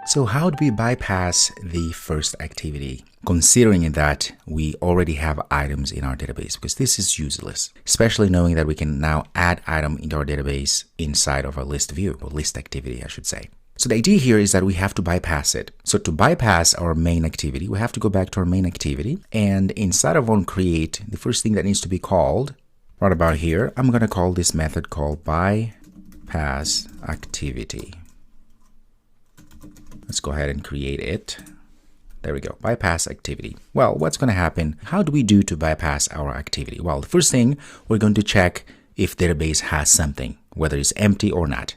So how do we bypass the first activity, considering that we already have items in our database? Because this is useless, especially knowing that we can now add item into our database inside of our list view, or list activity, I should say. So the idea here is that we have to bypass it. So to bypass our main activity, we have to go back to our main activity, and inside of onCreate, the first thing that needs to be called, right about here, I'm going to call this method called bypass activity. Let's go ahead and create it. There we go, bypass activity. Well, what's going to happen? How do we do to bypass our activity? Well, the first thing, we're going to check if database has something, whether it's empty or not.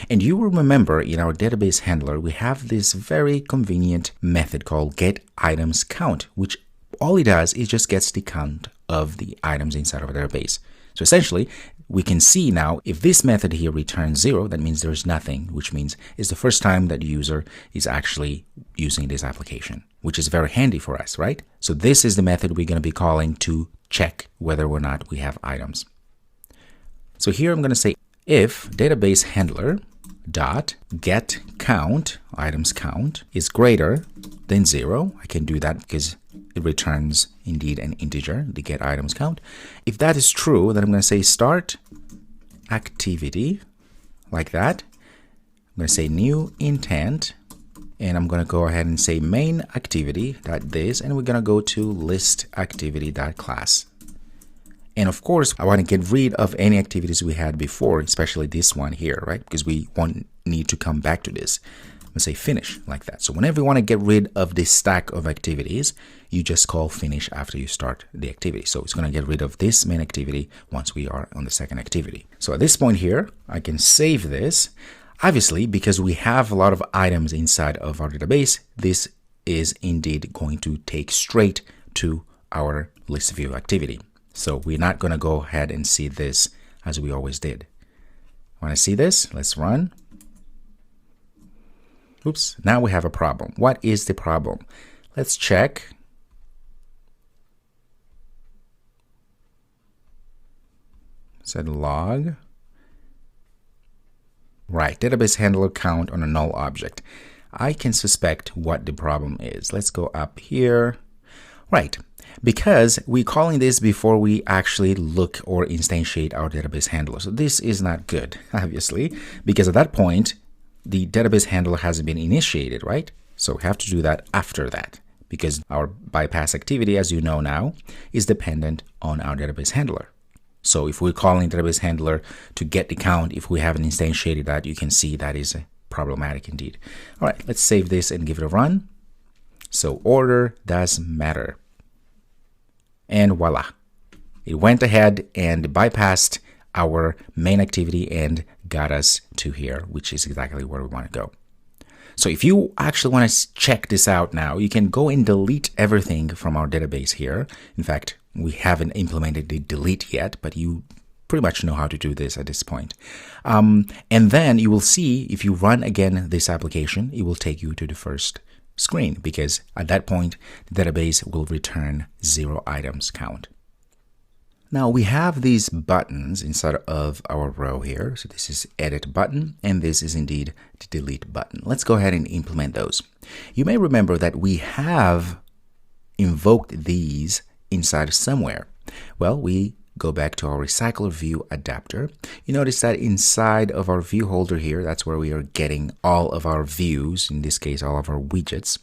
And you will remember in our database handler, we have this very convenient method called getItemsCount, which all it does is just gets the count of the items inside of a database. So essentially, we can see now if this method here returns 0, that means there's nothing, which means it's the first time that the user is actually using this application, which is very handy for us, right? So this is the method we're going to be calling to check whether or not we have items. So here I'm going to say if database handler dot get count, items count, is greater than 0, I can do that because it returns indeed an integer, the get items count. If that is true, then I'm going to say start activity, like that. I'm going to say new intent, and I'm going to go ahead and say main activity dot this, and we're going to go to list activity dot class. And of course, I want to get rid of any activities we had before, especially this one here, right? Because we won't need to come back to this. I'm going to say finish, like that. So whenever you want to get rid of this stack of activities, you just call finish after you start the activity. So it's going to get rid of this main activity once we are on the second activity. So at this point here, I can save this. Obviously, because we have a lot of items inside of our database, this is indeed going to take straight to our list view activity. So we're not going to go ahead and see this as we always did. Want to see this? Let's run. Oops, now we have a problem. What is the problem? Let's check. Set log. Right, database handler count on a null object. I can suspect what the problem is. Let's go up here. Right, because we're calling this before we actually look or instantiate our database handler. So this is not good, obviously, because at that point, the database handler hasn't been initiated, right? So we have to do that after that, because our bypass activity, as you know now, is dependent on our database handler. So if we're calling database handler to get the count, if we haven't instantiated that, you can see that is problematic indeed. All right, let's save this and give it a run. So order does matter. And voila, it went ahead and bypassed our main activity and got us to here, which is exactly where we want to go. So if you actually want to check this out now, you can go and delete everything from our database here. In fact, we haven't implemented the delete yet, but you pretty much know how to do this at this point. And then you will see if you run again this application, it will take you to the first screen, because at that point, the database will return 0 items count. Now we have these buttons inside of our row here. So this is edit button, and this is indeed the delete button. Let's go ahead and implement those. You may remember that we have invoked these inside somewhere. Well, we go back to our recycler view adapter. You notice that inside of our view holder here, that's where we are getting all of our views, in this case, all of our widgets.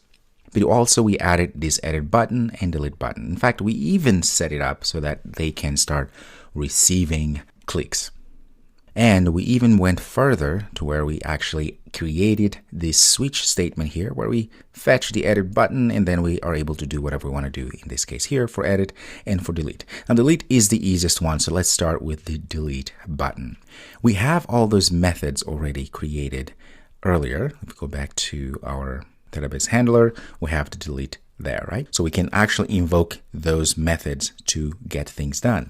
But also we added this edit button and delete button. In fact, we even set it up so that they can start receiving clicks. And we even went further to where we actually created this switch statement here, where we fetch the edit button and then we are able to do whatever we want to do, in this case here for edit and for delete. Now delete is the easiest one, so let's start with the delete button. We have all those methods already created earlier. If we go back to our database handler, we have to delete there, right? So we can actually invoke those methods to get things done.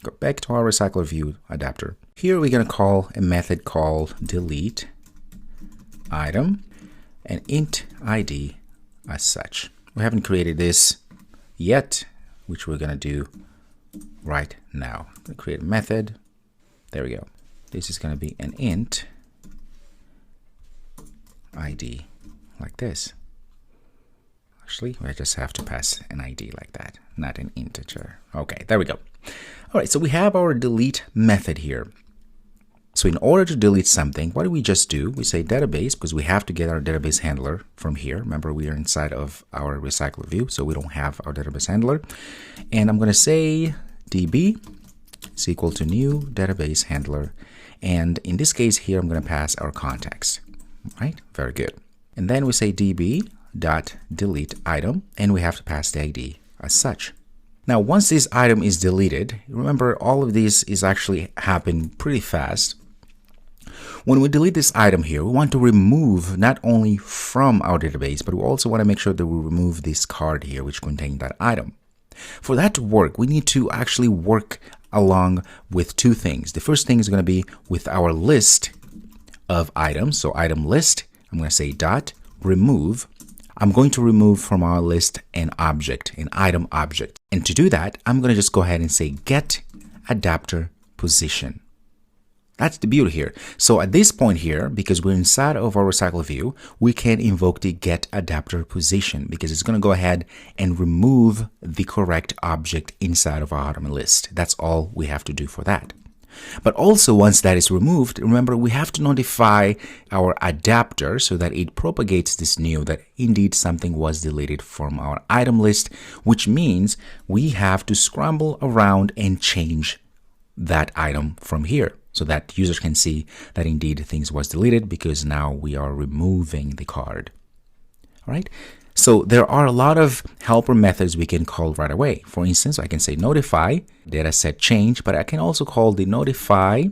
Go back to our recycler view adapter. Here we're going to call a method called delete item and int id as such. We haven't created this yet, which we're going to do right now. Create a method. There we go. This is going to be an int id like this. Actually, I just have to pass an ID like that, not an integer. Okay, there we go. All right, so we have our delete method here. So in order to delete something, what do we just do? We say database, because we have to get our database handler from here. Remember, we are inside of our recycler view, so we don't have our database handler. And I'm going to say db is equal to new database handler. And in this case here, I'm going to pass our context. Right? Very good. And then we say db.delete item, and we have to pass the ID as such. Now, once this item is deleted, remember all of this is actually happening pretty fast. When we delete this item here, we want to remove not only from our database, but we also want to make sure that we remove this card here, which contains that item. For that to work, we need to actually work along with two things. The first thing is going to be with our list of items. So item list, I'm going to say dot remove. I'm going to remove from our list an object, an item object. And to do that, I'm going to just go ahead and say get adapter position. That's the beauty here. So at this point here, because we're inside of our recycle view, we can invoke the get adapter position because it's going to go ahead and remove the correct object inside of our item list. That's all we have to do for that. But also once that is removed, remember we have to notify our adapter so that it propagates this news that indeed something was deleted from our item list, which means we have to scramble around and change that item from here, so that users can see that indeed things was deleted because now we are removing the card. All right. So there are a lot of helper methods we can call right away. For instance, I can say notify dataset change, but I can also call the notify.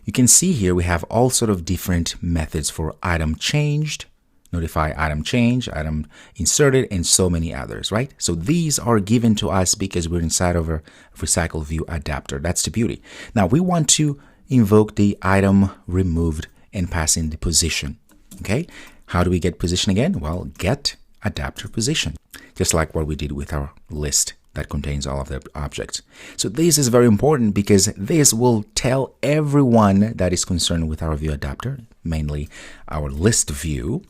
You can see here we have all sort of different methods for item changed, notify item change, item inserted, and so many others, right? So these are given to us because we're inside of a recycle view adapter. That's the beauty. Now we want to invoke the item removed and pass in the position. Okay, how do we get position again? Well, get adapter position, just like what we did with our list that contains all of the objects. So this is very important because this will tell everyone that is concerned with our view adapter, mainly our list view,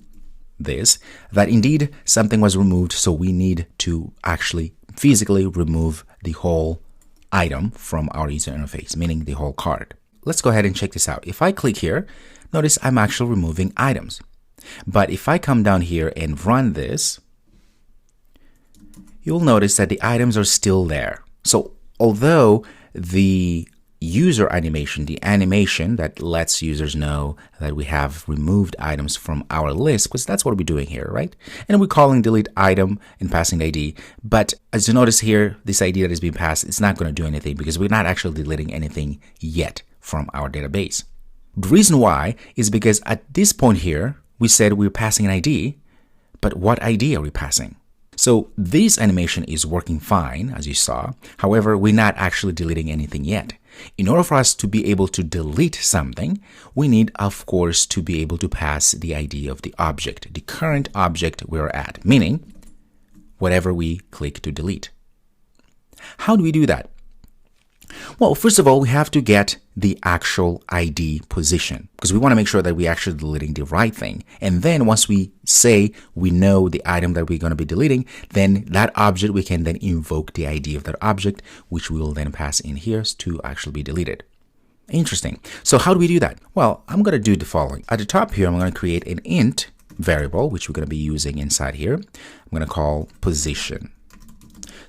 that indeed something was removed, so we need to actually physically remove the whole item from our user interface, meaning the whole card. Let's go ahead and check this out. If I click here, notice I'm actually removing items. But if I come down here and run this, you'll notice that the items are still there. So although the user animation, the animation that lets users know that we have removed items from our list, because that's what we're doing here, right? And we're calling delete item and passing the ID. But as you notice here, this ID that is being passed, it's not going to do anything because we're not actually deleting anything yet from our database. The reason why is because at this point here, we said we're passing an ID, but what ID are we passing? So this animation is working fine, as you saw. However, we're not actually deleting anything yet. In order for us to be able to delete something, we need, of course, to be able to pass the ID of the object, the current object we're at, meaning whatever we click to delete. How do we do that? Well, first of all, we have to get the actual ID position because we want to make sure that we're actually deleting the right thing. And then once we say we know the item that we're going to be deleting, then that object, we can then invoke the ID of that object, which we will then pass in here to actually be deleted. Interesting. So how do we do that? Well, I'm going to do the following. At the top here, I'm going to create an int variable, which we're going to be using inside here. I'm going to call position.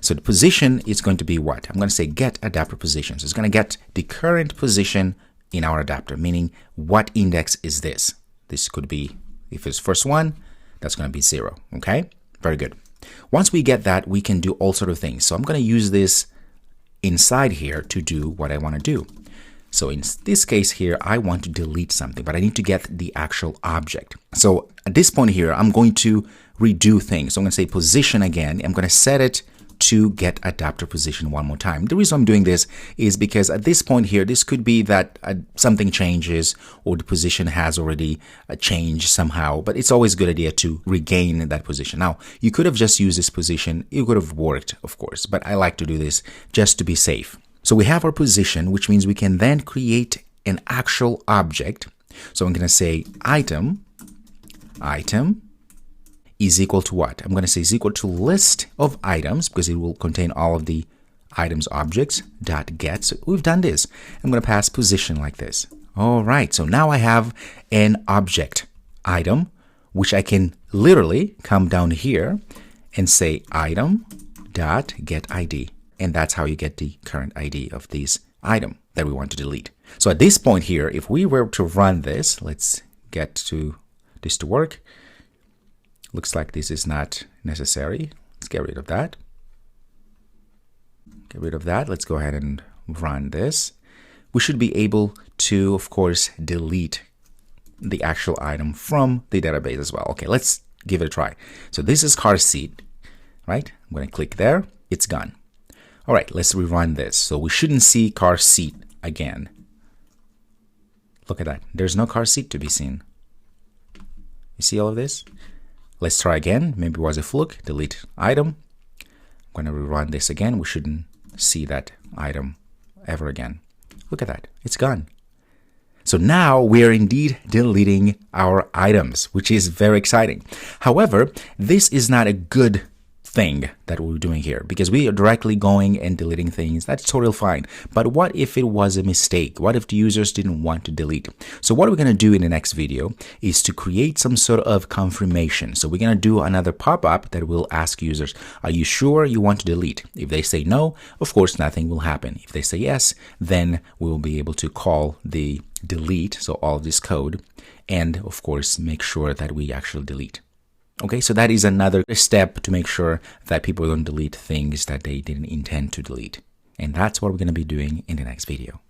So the position is going to be what? I'm going to say get adapter position. So it's going to get the current position in our adapter, meaning what index is this? This could be, if it's first one, that's going to be 0. Okay, very good. Once we get that, we can do all sort of things. So I'm going to use this inside here to do what I want to do. So in this case here, I want to delete something, but I need to get the actual object. So at this point here, I'm going to redo things. So I'm going to say position again. I'm going to set it to get adapter position one more time. The reason I'm doing this is because at this point here, this could be that something changes or the position has already changed somehow, but it's always a good idea to regain that position. Now, you could have just used this position. It could have worked, of course, but I like to do this just to be safe. So we have our position, which means we can then create an actual object. So I'm going to say item, is equal to what? I'm going to say is equal to list of items, because it will contain all of the items objects dot get. So we've done this. I'm going to pass position like this. All right, so now I have an object item, which I can literally come down here and say item dot get ID. And that's how you get the current ID of this item that we want to delete. So at this point here, if we were to run this, let's get to this to work. Looks like this is not necessary. Let's get rid of that. Get rid of that. Let's go ahead and run this. We should be able to, of course, delete the actual item from the database as well. Okay, let's give it a try. So this is car seat, right? I'm going to click there. It's gone. All right, let's rerun this. So we shouldn't see car seat again. Look at that. There's no car seat to be seen. You see all of this? Let's try again. Maybe it was a fluke. Delete item. I'm going to rerun this again. We shouldn't see that item ever again. Look at that. It's gone. So now we are indeed deleting our items, which is very exciting. However, this is not a good thing that we're doing here, because we are directly going and deleting things. That's totally fine. But what if it was a mistake? What if the users didn't want to delete? So what we're going to do in the next video is to create some sort of confirmation. So we're going to do another pop-up that will ask users, are you sure you want to delete? If they say no, of course, nothing will happen. If they say yes, then we'll be able to call the delete, so all of this code, and of course, make sure that we actually delete. Okay, so that is another step to make sure that people don't delete things that they didn't intend to delete. And that's what we're going to be doing in the next video.